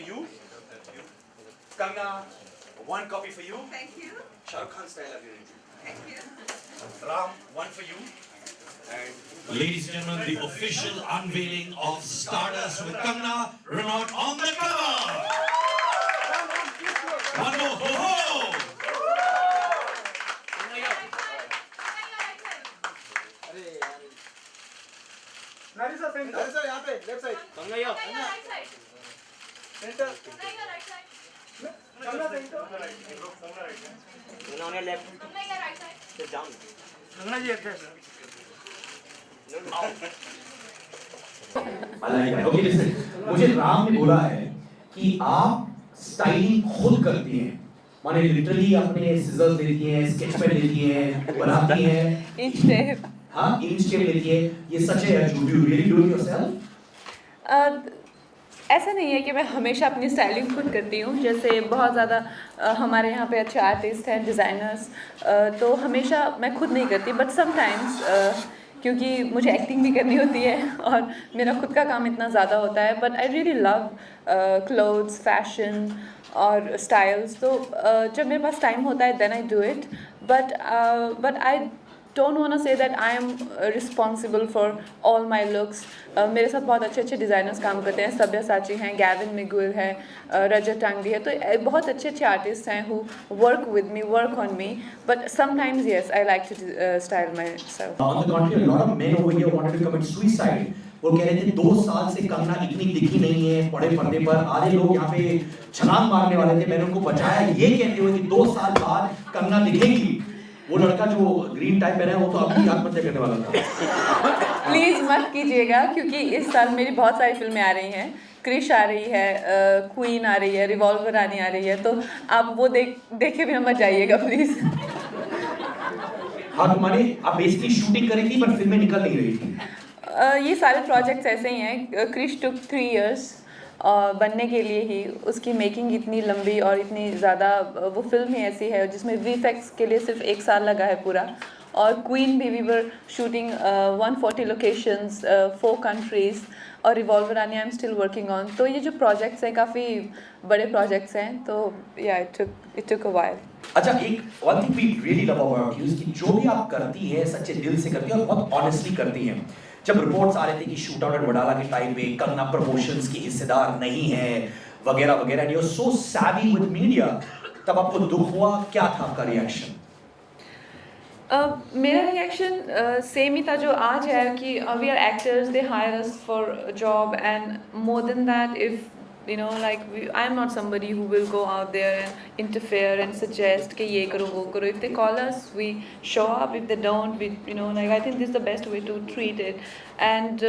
for you. Kangna, 1 copy for you. Thank you. Shah Rukh Khan style again. Thank you. Ram, 1 for you. And Ladies and gentlemen, the official unveiling of Stardust with Kangna Ranaut on the cover. One more, ho ho! Narisa यहाँ पे left side Kangna right side. Center Kangna right side. Kamala center Kangna left. Kangna right side. Sit down. Kamala ji अच्छा okay listen, मुझे राम ने बोला है कि आप styling खुद करती हैं, माने लिटरली अपने सिजर्स लेती हैं, स्केच पेन लेती हैं, बनाती हैं, इंच टेप। हाँ इंच टेप लेती है, ये सच है या झूठ? You really do it yourself? ऐसा नहीं है कि मैं हमेशा अपनी स्टाइलिंग खुद करती हूँ। जैसे बहुत ज़्यादा हमारे यहाँ पे अच्छे आर्टिस्ट हैं, डिज़ाइनर्स, तो हमेशा मैं खुद नहीं करती, बट समटाइम्स क्योंकि मुझे एक्टिंग भी करनी होती है और मेरा खुद का काम इतना ज़्यादा होता है, but I really love clothes, fashion और स्टाइल्स। तो जब मेरे पास टाइम होता है then I do it, but I don't want to say that I am responsible for all my looks. मेरे साथ बहुत अच्छे अच्छे डिज़ाइनर्स काम करते हैं, सब्यासाची हैं, गैविन मिगुएल है, रजत टांगडी है, तो बहुत अच्छे अच्छे आर्टिस्ट हैं who work with me, work on me, but sometimes yes I like to style myself. On the contrary, a lot of men over here wanted to commit suicide. वो कह रहे थे 2 साल से कंगना इतनी दिखी नहीं है बड़े पर्दे पर, आधे लोग यहाँ पे छलांग मारने वाले थे, मैंने उनको बचाया ये कहते हुए कि 2 साल बाद कंगना दिखेगी। वो लड़का जो ग्रीन टाइप पहना है वो तो अभी आत्महत्या करने वाला था। प्लीज़ मत कीजिएगा, क्योंकि इस साल मेरी बहुत सारी फिल्में आ रही हैं, क्रिश आ रही है, क्वीन आ रही है, रिवॉल्वर रानी आ रही है, तो आप वो देखे बिना मत जाइएगा प्लीज़। हाँ तो माने आप बेसिकली शूटिंग कर रही थी पर फिल्में निकल नहीं रही थी। ये सारे प्रोजेक्ट्स ऐसे ही हैं। क्रिश टुक 3 years बनने के लिए ही, उसकी मेकिंग इतनी लंबी और इतनी ज़्यादा, वो फिल्म ही ऐसी है जिसमें वीएफएक्स के लिए सिर्फ 1 साल लगा है पूरा। और क्वीन भी we were shooting 140 locations, 4 countries, और Revolver Rani I am still working on. तो ये जो प्रोजेक्ट्स हैं काफ़ी बड़े प्रोजेक्ट्स हैं, तो या इट टुक अ व्हाइल। अच्छा, एक one thing we really love about you कि जो भी आप करती है सच्चे दिल से करती है और बहुत ऑनेस्टली करती हैं। जब रिपोर्ट्स आ रहे थे कि शूट आउट एट वडाला के टाइम पे कंगना प्रमोशंस की हिस्सेदार नहीं है वगैरह वगैरह, and you are so savvy with media, तब आपको दुख हुआ? क्या था आपका रिएक्शन? मेरा रिएक्शन सेम ही था जो आज है कि we are actors, they hire us for job, and more than that if you know like I am not somebody who will go out there and interfere and suggest कि ये करो वो करो. If they call us we show up, if they don't we like I think this is the best way to treat it, and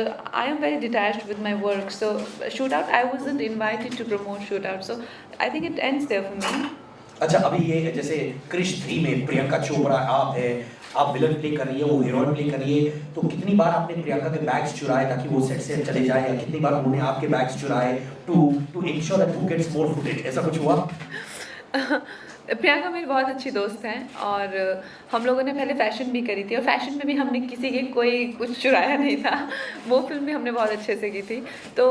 I am very detached with my work. So shootout, I wasn't invited to promote shootout, so I think it ends there for me. अच्छा, अभी ये जैसे क्रिश 3 में प्रियंका चोपड़ा आप है, आप villain play कर रही है, वो हीरोइन प्ले कर रही है, तो कितनी बार आपने प्रियंका के बैग्स चुराए ताकि वो सेट से चले जाए, या कितनी बार उन्होंने आपके बैग्स चुराए to ensure that who gets more footage? ऐसा कुछ हुआ? प्रियंका मेरी बहुत अच्छी दोस्त हैं, और हम लोगों ने पहले फैशन भी करी थी, और फैशन में भी हमने किसी के कोई कुछ चुराया नहीं था। वो फिल्म भी हमने बहुत अच्छे से की थी। तो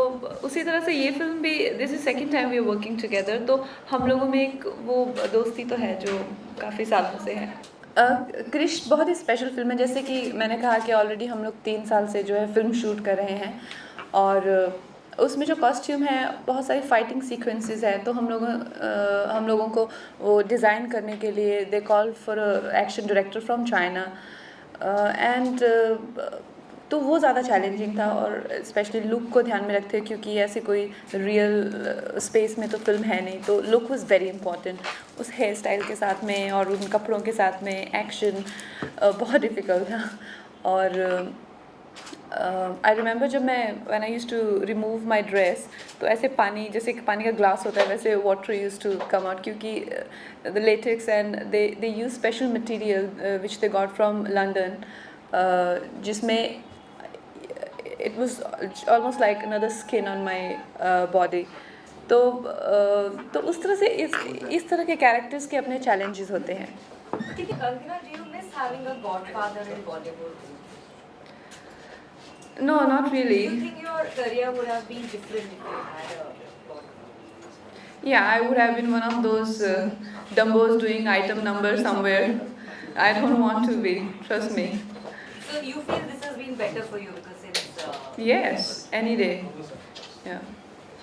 उसी तरह से ये फिल्म भी, this is second time we are working together, तो हम लोगों में एक वो दोस्ती तो है जो काफ़ी सालों से है। क्रिश बहुत ही स्पेशल फिल्म है, जैसे कि मैंने कहा कि ऑलरेडी हम लोग 3 साल से जो है फिल्म शूट कर रहे हैं, और उसमें जो कॉस्ट्यूम है बहुत सारी फाइटिंग सीक्वेंसेस है, तो हम लोगों को वो डिज़ाइन करने के लिए they call for action director from China, and तो वो ज़्यादा चैलेंजिंग था, और स्पेशली लुक को ध्यान में रखते क्योंकि ऐसे कोई रियल स्पेस में तो फिल्म है नहीं, तो लुक वाज वेरी इंपॉर्टेंट। उस हेयर स्टाइल के साथ में और उन कपड़ों के साथ में एक्शन बहुत डिफ़िकल्ट था। और आई रिमेंबर जब मैं when I used to remove my dress, तो ऐसे पानी, जैसे कि पानी का ग्लास होता है वैसे water used to come out, क्योंकि the latex and they use special material which they got from London, जिसमें it was almost like another skin on my body. तो उस तरह से इस तरह के कैरेक्टर्स के अपने चैलेंजेस होते हैं। Kangna, do you miss having a godfather in Bollywood? No, not really. Do you think your career would have been different if you had a godfather? Yeah, I would have been one of those Dumbos doing item number somewhere. I don't want to be, trust me. So you feel this has been better for you because it's Yes, any day. Yeah.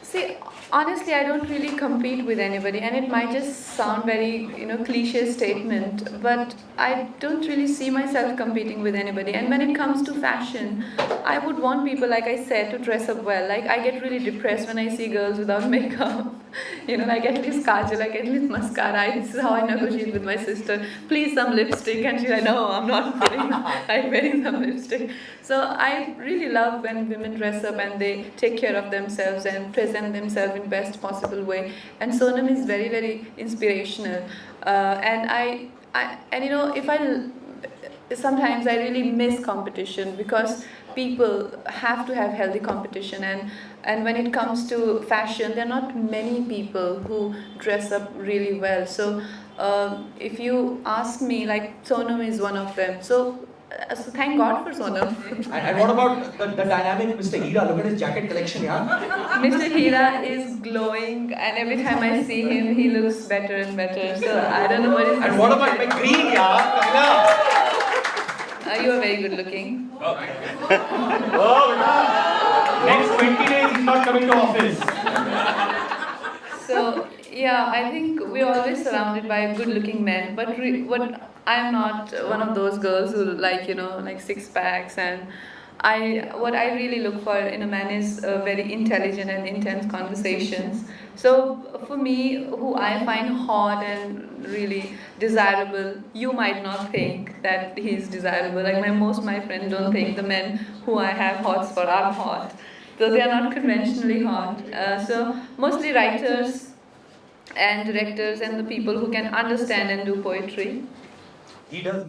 See, honestly, I don't really compete with anybody, and it might just sound very, cliche statement, but I don't really see myself competing with anybody. And when it comes to fashion, I would want people, like I said, to dress up well. Like, I get really depressed when I see girls without makeup. Like at least kajal, like at least mascara. This is how I negotiate with my sister. Please, some lipstick, and she's like, no, I'm not wearing some lipstick. So I really love when women dress up and they take care of themselves and present themselves in best possible way. And Sonam is very, very inspirational. Sometimes I really miss competition because people have to have healthy competition, and when it comes to fashion, there are not many people who dress up really well. So if you ask me, like Sonam is one of them. So thank God for Sonam. And what about the dynamic Mr. Hira? Look at his jacket collection, yeah. Mr. Hira is glowing, and every time I see him, he looks better and better. So I don't know what is. And what about McGreen, yeah? Kangna? You are very good looking. Next 20 days, he's not coming to office. So yeah, I think we're always surrounded by good-looking men, but I'm not one of those girls who like six packs, and what I really look for in a man is very intelligent and intense conversations. So for me, who I find hot and really desirable, you might not think that he's desirable. Like most of my friends don't think the men who I have hots for are hot, so they are not conventionally hot. So mostly writers and directors and the people who can understand and do poetry. He does.